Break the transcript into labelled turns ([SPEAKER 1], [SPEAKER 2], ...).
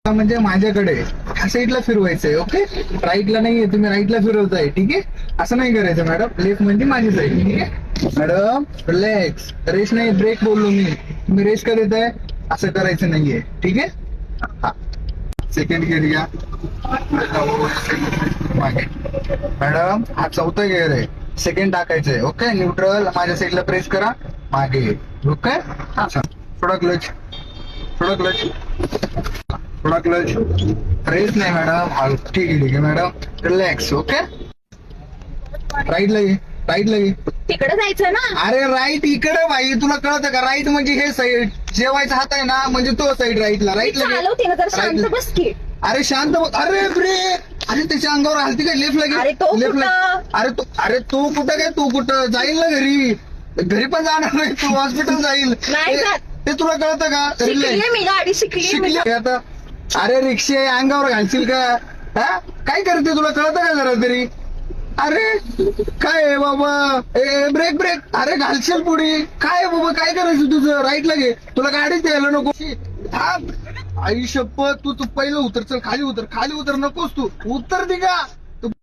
[SPEAKER 1] म्हणजे माझ्याकडे ह्या साईडला फिरवायचंय. ओके, राईटला नाहीये, तुम्ही राईटला फिरवताय. ठीक आहे, असं नाही करायचं मॅडम. लेफ्ट म्हणजे माझी साईड. ठीक आहे मॅडम, रिलॅक्स. रेस नाही, ब्रेक बोललो मी. तुम्ही रेस का देताय? असं करायचं नाहीये. ठीक आहे, हा सेकंड गिअर घ्या मागे. मॅडम हा चौथा गिअर आहे, सेकंड टाकायचंय. ओके, न्यूट्रल माझ्या साईडला प्रेस करा, मागे. ओके, हा थोडा क्लच, थोडा क्लच, थोडा क्लच. रेस नाही मॅडम, हा ठीक आहे मॅडम, रिलॅक्स. ओके, राईटला घे, राईटला घे.
[SPEAKER 2] तिकडे जायचं ना.
[SPEAKER 1] अरे राईट इकडे भाई, तुला कळतं का? राईट म्हणजे हे साईड, जेवायचा हात आहे ना म्हणजे तो साईड. राईटला, राईटला घे.
[SPEAKER 2] चालवते ना, जर शांत
[SPEAKER 1] Right.
[SPEAKER 2] बस की.
[SPEAKER 1] अरे शांत बस. अरे ब्रेक, अरे त्याच्या अंगावर हलती काय? लेफ्ट
[SPEAKER 2] अरे
[SPEAKER 1] लागे,
[SPEAKER 2] तो
[SPEAKER 1] लेफ्ट
[SPEAKER 2] कुठं?
[SPEAKER 1] अरे तू कुठं काय? तू कुठं जाईल ना घरी? घरी पण जाणार नाही तू, हॉस्पिटल जाईल.
[SPEAKER 2] नाही जात.
[SPEAKER 1] ते तुला कळतं का?
[SPEAKER 2] शिकलीये मी, गाडी शिकलीये मी.
[SPEAKER 1] शिकली आता. अरे रिक्षे अंगावर घालशील का? हा काय करते, तुला कळतं का जरा तरी? अरे काय आहे बाबा? ब्रेक ब्रेक, अरे घालशील पुढे. काय आहे बाबा, काय करायचं तुझं? राईटला घे, तुला गाडीच द्यायला नको. थांब. आई शपथ, तू पहिलं उतर, चल खाली उतर, खाली उतर. नकोस तू उतर, दे का?